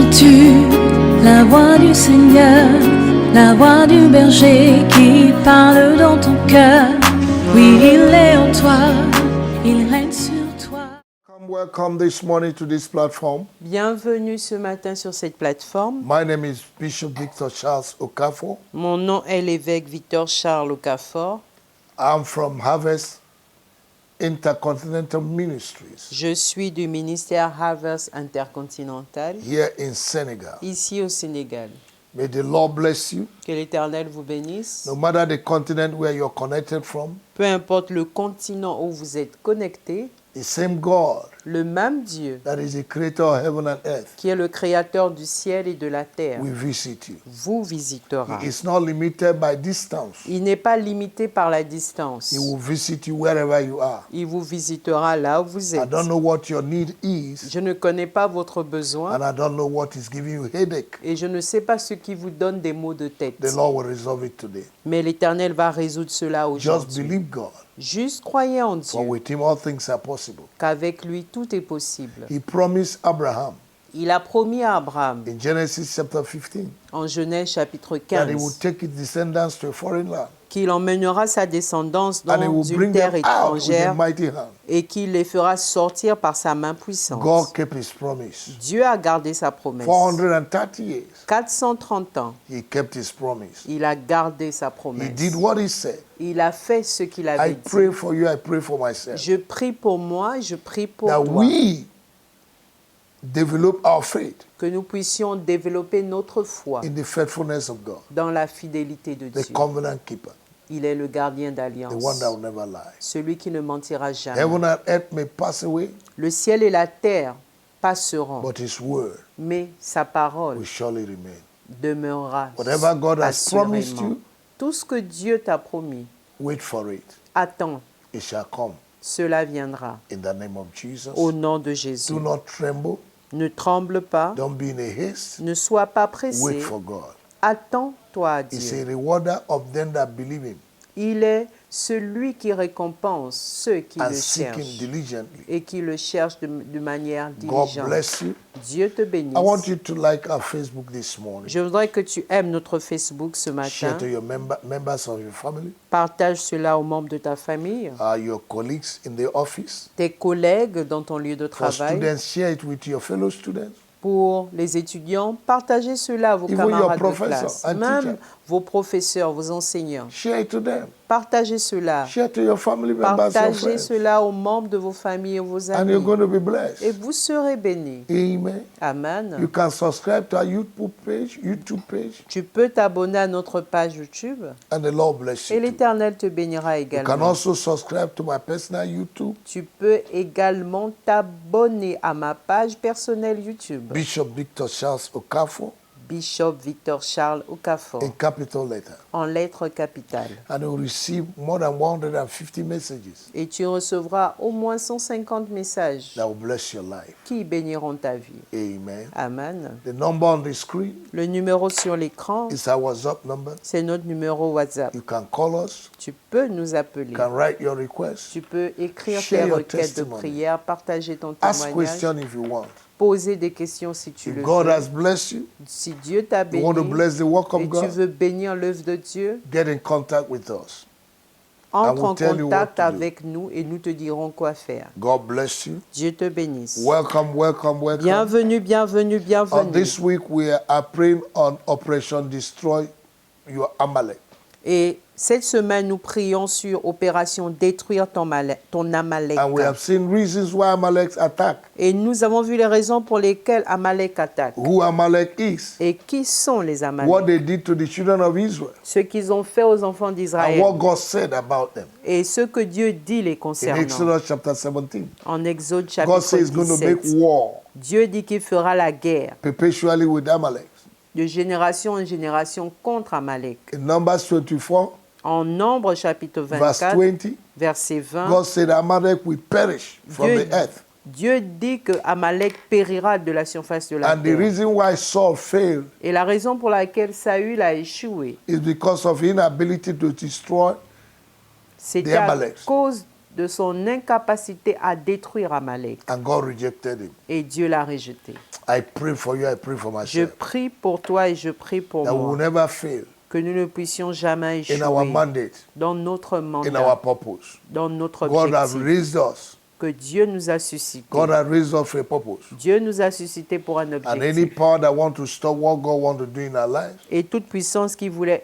Entends-tu la voix du Seigneur, la voix du berger qui parle dans ton cœur? Oui, il est en toi, il règne sur toi. Welcome this morning to this platform. Bienvenue ce matin sur cette plateforme. My name is Bishop Victor Charles Okafor. Mon nom est l'évêque Victor Charles Okafor. I'm from Harvest Intercontinental Ministries Je suis du ministère Harvest Intercontinental here in Senegal. ici au Sénégal. May the Lord bless you. Que l'Éternel vous bénisse. No matter the continent where you're connected from, Peu importe le continent où vous êtes connecté, the same God le même Dieu that is the creator of heaven and earth qui est le créateur du ciel et de la terre will visit you. vous visitera. He is not limited by distance. Il n'est pas limité par la distance. He will visit you wherever you are. Il vous visitera là où vous I êtes. don't know what your need is, Je ne connais pas votre besoin and I don't know what is giving you headache. et je ne sais pas ce qui vous donne des maux de tête. The Lord will resolve it today. Mais l'Éternel va résoudre cela Just aujourd'hui. believe God. Juste croyez en For Dieu, with him all things are possible. qu'avec lui tout est possible. He promised Abraham Il a promis à Abraham, in Genesis chapter 15 en Genèse chapitre that he would 15, take his descendants to a foreign land qu'il emmènera sa descendance and he dans would une bring terre them out with a étrangère mighty hand. et qu'il les fera sortir par sa main puissante. God kept his promise. Dieu a gardé sa promesse. 430 years, 430 ans, he kept his promise. il a gardé sa He promesse. did what he said. Il a fait ce qu'il I avait dit. pray for you, I pray for myself. Je prie pour moi, je prie pour That toi. we develop our faith Que nous puissions développer notre foi in the faithfulness of God, dans la fidélité de the Dieu. covenant keeper, Il est le gardien the d'alliance, one that will never lie. celui qui ne mentira jamais. Heaven and earth may pass away, Le ciel et la terre passeront, but his word mais sa parole will surely remain. demeurera Whatever God has promised assurément. you, Tout ce que Dieu t'a promis, wait for it. attends, It shall come cela viendra. in the name of Jesus. Au nom de Jésus. Do not tremble. Ne tremble pas, Don't be in a haste. ne sois pas Wait pressé, for God. attends-toi à He's Dieu. a rewarder of them that believe him Il est celui qui récompense ceux qui and le seek him cherchent diligently. et qui le cherchent de manière God diligente. bless you. Dieu te bénisse. I want you to like our Facebook this morning. Je voudrais que tu aimes notre Facebook ce Share matin. to your members of your family, Partage cela aux membres de ta famille, your colleagues in the office. tes collègues dans ton lieu de For travail. students, share it with your fellow students. Pour les étudiants, partagez cela à vos Even your camarades de professors classe, and même teachers. vos professeurs, vos enseignants. Share it to them. Partagez cela. Share to your family members, your Partagez friends. cela aux membres de vos familles et vos And you're amis. going to be Et blessed. vous serez bénis. Amen. Amen. You can subscribe to our YouTube page, Tu peux t'abonner à notre page YouTube and the Lord bless et you. Too. l'Éternel te bénira You can également. also subscribe to my personal YouTube, Tu peux également t'abonner à ma page personnelle YouTube, Bishop Victor Charles Okafor, Bishop Victor Charles Okafor, in capital letter. en lettres capitales. And you will receive more than 150 messages Et tu recevras au moins 150 messages that will bless your life. qui béniront ta vie. Amen. Amen. The number on the screen Le numéro sur l'écran, is our WhatsApp number. c'est notre numéro WhatsApp. You can call us, Tu peux nous appeler. you can write your request, Tu peux écrire Share tes your requêtes de testimony. prière, partager ton ask témoignage, questions if you want. poser des questions si tu If le God veux. has blessed you, Si Dieu t'a you want to béni bless the work et of tu God, veux bénir l'œuvre de Dieu, get in contact with us. entre will en tell you what contact to do. avec nous et nous te dirons quoi faire. God bless you. Dieu te bénisse. Welcome, welcome, welcome. Bienvenue, bienvenue, bienvenue. This week we are praying on Operation Destroy Your Amalek. Et cette semaine, nous prions sur opération détruire ton Amalek. And we have seen reasons why Amalek attack. Et nous avons vu les raisons pour lesquelles Amalek attaque. Who Amalek is. Et qui sont les What Amalek? they did to the children of Israel. Ce qu'ils ont fait aux enfants And d'Israël. what God said about them. Et ce que Dieu dit les In concernant. Exodus chapter 17. En Exode God chapitre says he's going to make 17. war Dieu dit qu'il fera la guerre perpetually with Amalek. de génération en génération contre Amalek. In Numbers 24, En Nombre chapitre verse 24, 20, verset 20, God said Amalek will perish from Dieu, the earth. Dieu dit que Amalek périra de la surface de la And the terre. reason why Saul failed Et la raison pour laquelle Saül a échoué, is because of inability to destroy c'était The à Amaleks. cause de son incapacité à détruire Amalek. And God rejected him. Et Dieu l'a rejeté. I pray for you, I pray for Je myself. prie pour toi et je prie pour That we will moi. never fail Que nous ne puissions jamais in our échouer mandate, dans notre in our mandat, purpose. dans notre God has objectif raised us. que Dieu nous a suscité. God has raised us for a purpose. Dieu nous a suscité pour un And any objectif. power that wants to stop what God wants to do in our lives, Et toute puissance qui voudrait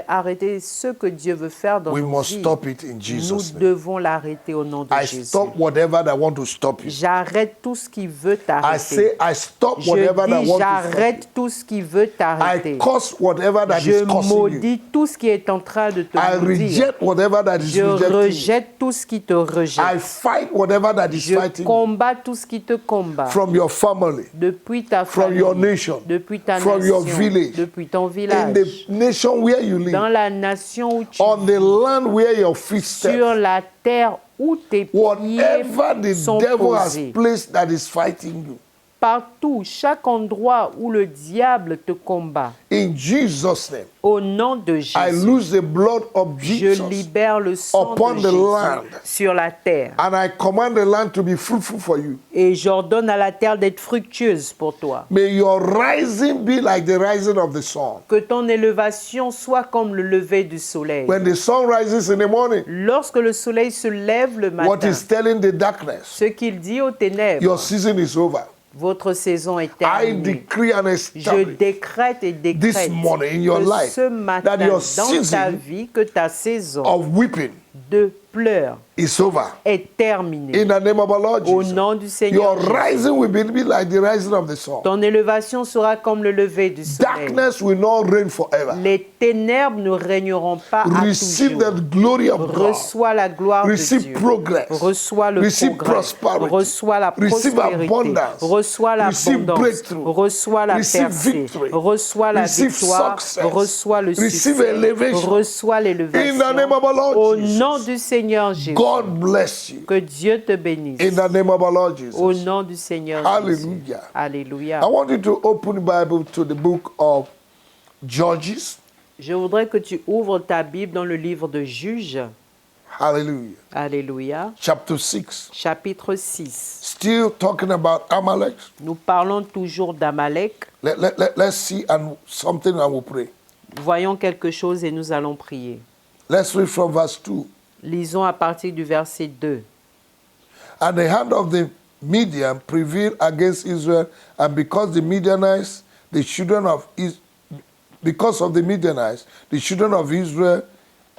arrêter ce que Dieu veut faire dans we nos must vies, stop it in nous Jesus' name. devons l'arrêter au nom de I Jésus. stop whatever that wants to stop you. J'arrête tout ce qui veut I t'arrêter. say I stop Je whatever that dis, wants to stop j'arrête tout ce qui veut you. t'arrêter. I curse whatever that Je is cursing you. maudis tout ce qui est en train de te I maudire. reject whatever that is Je rejecting you. rejette tout ce qui te rejette. I fight whatever that is Je fighting you. combats tout ce qui te combat. From your family, Depuis ta from famille, your nation, depuis ta from nation, your village, depuis ton in village, the nation where you dans live, la nation où tu on vis, the land where your feet step, sur la terre où tes pieds whatever the sont devil has posés. placed that is fighting you. Partout, chaque endroit où le diable te combat, In Jesus' name, au nom de I Jésus, lose the blood of je Jesus libère le sang upon de the Jésus land. sur la terre. and I command the land to be fruitful for you. Et j'ordonne à la terre d'être fructueuse pour toi. May your rising be like the rising of the sun. Que ton élévation soit comme le lever du soleil. When the sun rises in the morning, Lorsque le soleil se lève le what matin, is telling the darkness, ce qu'il dit aux ténèbres, your season is over. votre saison est I terminée. decree and Je establish décrète et décrète this morning in your que life ce matin, that your dans ta season vie, que ta saison of weeping de pleurs is over. est terminée. In the name of our Lord Au Jesus. nom du Seigneur Your Jésus. rising will be like the rising of the sun. Ton élévation sera comme le lever du soleil. Darkness will not reign forever. Les ténèbres ne régneront pas à Receive toujours. the glory of God. Reçois la gloire de Receive Dieu. progress. Reçois le Receive progrès. prosperity. Reçois la Receive prospérité. abundance. Reçois Receive l'abondance. breakthrough. Reçois la Receive percée. victory. Reçois la Receive victoire. success. Reçois le Receive succès. elevation. Reçois In the l'élévation. name of our Lord Au Jesus. nom du Seigneur Jésus. God bless you. Que Dieu te bénisse. In the name of our Lord Au Jesus. nom du Seigneur Jésus. Hallelujah. Alléluia. I want you to open the Bible to the book of Judges. Je voudrais que tu ouvres ta Bible dans le livre de Juges. Hallelujah. Alléluia. Chapter 6. Chapitre 6. Still talking about Amalek. Nous parlons toujours d'Amalek. Let's see something and we'll pray. Voyons quelque chose et nous allons prier. Let's read from verse 2. Lisons à partir du verset 2. And the hand of the Midian prevailed against Israel, and because the Midianites, the children of because of the Midianites, the children of Israel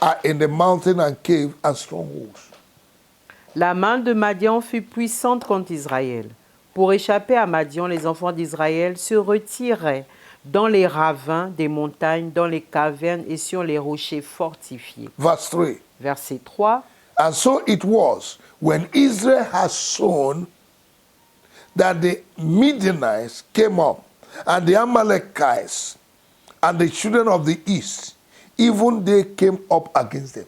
are in the mountain and cave and strongholds. La main de Madian fut puissante contre Israël. Pour échapper à Madian, les enfants d'Israël se retiraient dans les ravins des montagnes, dans les cavernes et sur les rochers fortifiés. Verse 3. Verset 3. And so it was when Israel had sown that the Midianites came up, and the Amalekites and the children of the east, even they came up against them.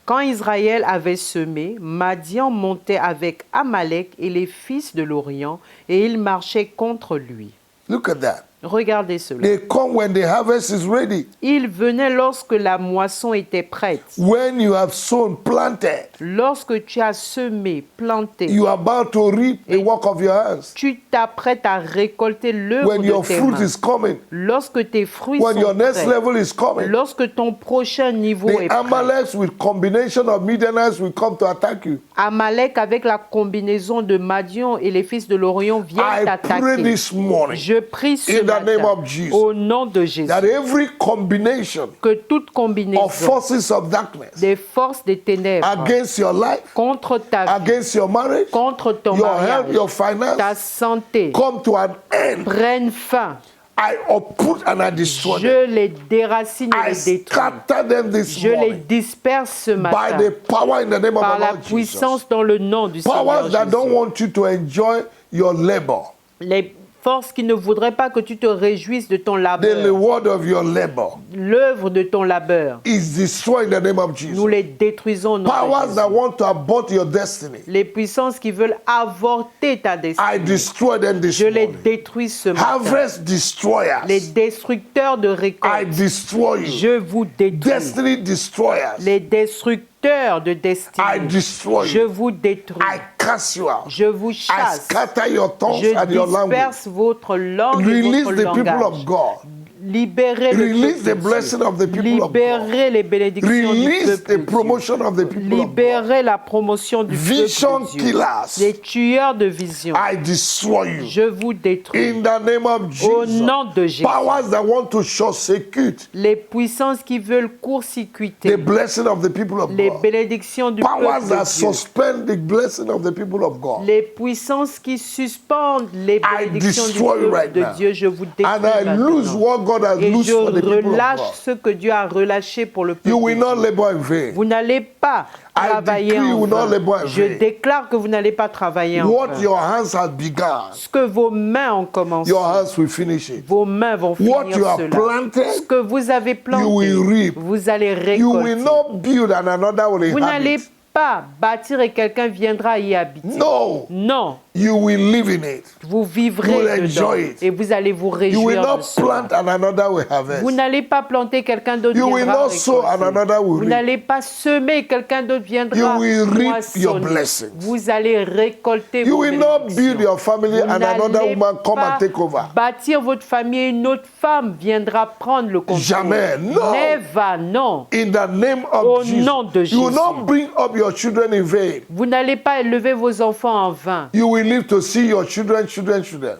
Quand Israël avait semé, Madian montait avec Amalek et les fils de l'Orient, et ils marchaient contre lui. Look at that. Regardez cela. They come when the harvest is ready. Ils venaient lorsque la moisson était prête. When you have sown, planted, Lorsque tu as semé, planté, you are about to reap the work of your hands. tu t'apprêtes à récolter l'œuvre When de your tes fruit mains. is coming, Lorsque tes fruits when your sont next prêts, level is coming, lorsque ton prochain niveau est the prêt, Amaleks with combination of Midianites will come to attack you. Amalek avec la combinaison de Madian et les fils de l'Orient viennent I pray t'attaquer. this morning Je prie ce in the matin, name of Jesus au nom de Jésus, that every combination que toute combinaison of forces of darkness des forces des ténèbres against your life, contre ta vie, against your marriage, contre ton your health, mariage, your ta finance, santé, come to an end. prennent fin. I uproot and I destroy them. Je les déracine et I les détruis. scatter them this Je les morning disperse ce by matin the power in the name of par our la Lord Jesus. puissance dans le nom du Seigneur Powers that don't Jésus. want you to enjoy your labor, Les forces qui ne voudraient pas que tu te réjouisses de ton the labeur, reward of your labor l'œuvre de ton labeur, is destroyed in the name of nous Jesus. les détruisons au nom de Powers Jésus. that want to abort your destiny, Les puissances qui veulent avorter ta I destinée, destroy them this je les morning. détruis ce matin. Harvest destroyers, Les destructeurs de I récoltes, destroy you. je vous détruis. Destiny destroyers, Les destructeurs de I destinée, destroy je you. vous détruis. I cast you out. Je vous I chasse. scatter your tongues Je and your language. disperse votre langue et Release votre the people of langage. God. Libérez le Release peuple the de blessing Dieu. of the people of God. Libérez les bénédictions du Release peuple the de Dieu. promotion of the people of God. Libérez la promotion du Vision peuple de Dieu. killers. Les tueurs de vision. I destroy you. Je vous détruis. In the name of Au Jesus. nom de Jésus. Powers that want to short circuit Les puissances qui veulent the court-circuiter blessing of the people of les God. bénédictions du Powers peuple that de Dieu. suspend the blessing of the people of God. Les puissances qui suspendent les bénédictions du destroy peuple right de now. Dieu, je vous détruis And I lose maintenant. what God has Et loosed je for the people of relâche God. ce que Dieu a relâché pour le You peuple will de not Dieu. labor in vain. Vous n'allez pas travailler decree you en will not vain. labor in Je vain. déclare que vous n'allez pas travailler en What vain. your hands have begun, Ce que vos mains ont commencé, your hands will finish it. vos mains vont What finir you have cela. planted, Ce que vous avez planté, you will reap. vous allez You will récolter. not build and another will Vous n'allez inhabit. pas bâtir et quelqu'un viendra y habiter. No, Non, you will live in it. vous You vivrez will dedans enjoy it. et vous allez vous You will réjouir de not cela. plant and another will harvest. Vous n'allez pas planter, quelqu'un d'autre You will viendra not sow and récolter. another will Vous reap. n'allez pas semer, quelqu'un d'autre viendra You will reap your moissonner. blessings. Vous allez récolter You vos will not bénédictions. build your family Vous and another n'allez woman come pas and take over. bâtir votre famille, une autre femme viendra prendre le contrôle. Jamais, non. Never, non. In the name Au of Jesus. nom de You will Jésus. not bring up your children in vain. Vous n'allez pas élever vos enfants en vain. You will live to see your children.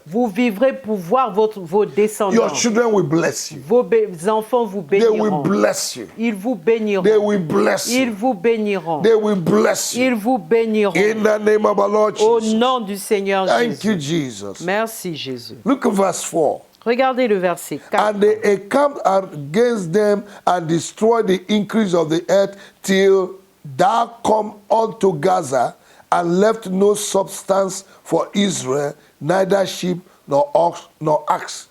Vous vivrez pour voir vos descendants. Your children will bless you. Vos enfants vous They will béniront. bless you. Ils vous béniront. They will bless Ils you. vous béniront. They will bless you. Ils vous béniront. In the name of our Lord Au Jesus. nom du Seigneur Thank you, Jésus. Jesus. Merci Jésus. Look at verse 4. Regardez le verset 4. And they encamped against them and destroyed the increase of the earth till thou come unto Gaza and left no substance for Israel, neither sheep nor ox nor axe.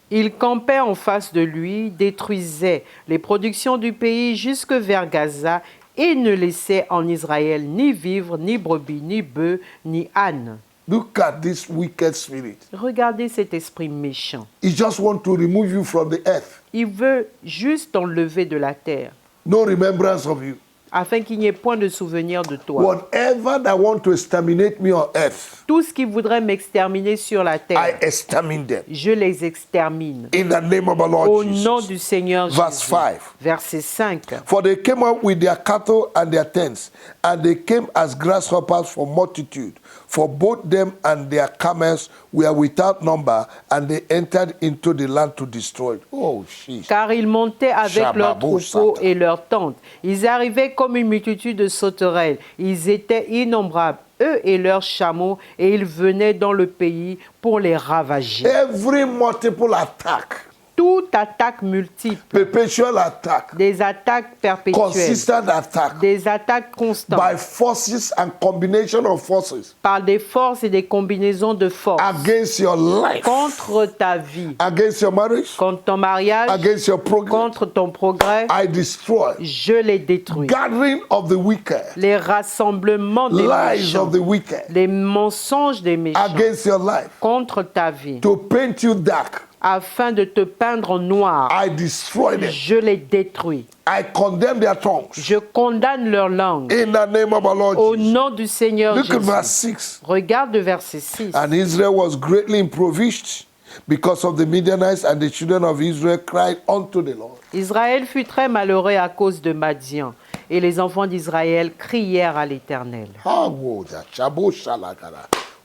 Ils campaient en face de lui, détruisaient les productions du pays jusque vers Gaza et ne laissaient en Israël ni vivre, ni brebis, ni bœufs, ni ânes. Look at this wicked spirit. Regardez cet esprit méchant. He just want to remove you from the earth. Il veut juste t'enlever de la terre, No remembrance of you. afin qu'il n'y ait point de souvenir de toi. Whatever that want to exterminate me on earth, Tout ce qui voudrait m'exterminer sur la I terre, exterminate them. je les extermine. In the name of our Lord Au nom Jesus. du Seigneur Verse Jésus. 5. Verset 5. For they came up with their cattle and their tents, and they came as grasshoppers for multitude. For both them and their camels were without number, and they entered into the land to destroy it. Oh, sheesh. Car ils montaient avec leurs Shababou troupeaux Satan. et leurs tentes. Ils arrivaient comme une multitude de sauterelles. Ils étaient innombrables, eux et leurs chameaux, et ils venaient dans le pays pour les ravager. Every multiple attack, Toute attaque multiple, perpetual attack, des attaques perpétuelles, consistent attack des attaques constantes, by forces and combination of forces par des forces et des combinaisons de forces, against your life, contre ta vie, against your marriage, contre ton mariage, against your progress. contre ton progrès, I destroy je les détruis. gathering of the wicked, Les rassemblements des lies méchants, of the wicked les mensonges des méchants against your life, contre ta vie, to paint you dark. afin de te peindre en noir. I destroy them. Je les détruis. I condemn their tongues. Je condamne leur langue. In the name of our Lord Au Jesus. nom du Seigneur Look at verse Jésus. 6. Regarde le verset 6. And Israel was greatly impoverished because of the Midianites, and the children of Israel cried unto the Lord. Israël fut très malheureux à cause de Madian, et les enfants d'Israël crièrent à l'Éternel.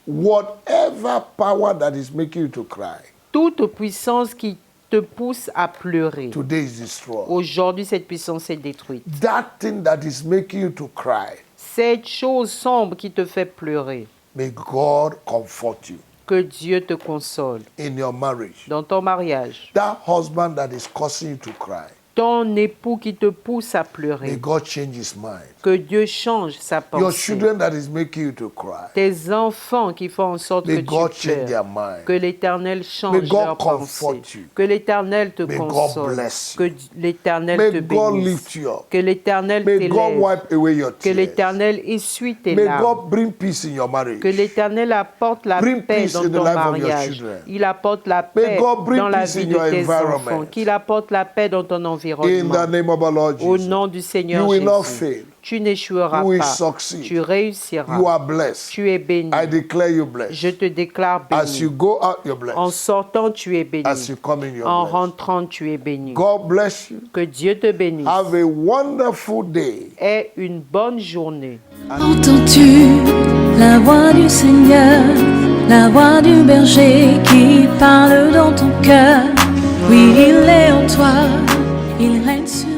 Whatever power that is making you to cry, Toute puissance qui te pousse à pleurer, today is destroyed. aujourd'hui cette puissance est détruite. That thing that is making you to cry, Cette chose sombre qui te fait pleurer, may God comfort you que Dieu te console in your marriage. dans ton mariage. That husband that is causing you to cry, Ton époux qui te pousse à may pleurer, God change his mind. que Dieu change sa Your pensée. children that is making you to cry, Tes enfants qui font en sorte que may God tu change their pleures, mind. que l'Éternel May change God leur comfort pensée, you. que l'Éternel te May God console, bless you. que l'Éternel May te God bénisse, lift you up. que l'Éternel May God t'élève, wipe away your que tears. l'Éternel essuie tes May larmes, God bring peace in your marriage. que l'Éternel apporte la Bring paix peace dans in the ton life of your mariage, children. il apporte la May paix God bring dans la peace vie in de your tes environment. enfants, qu'il apporte la paix dans ton May God environnement. In the name of our Lord Au Jesus. nom du Seigneur You will not Jésus, fail. tu n'échoueras You will pas. succeed. Tu réussiras. You are blessed. Tu es béni. I declare you blessed. Je te déclare As you béni. go out, you're En blessed. sortant, tu es béni. As you come in, you're En blessed. rentrant, tu es béni. God bless you. Que Dieu te bénisse. Have a wonderful day. Aie une bonne journée. Entends-tu la voix du Seigneur, la voix du berger qui parle dans ton cœur? Oui, il est en toi, il règne sur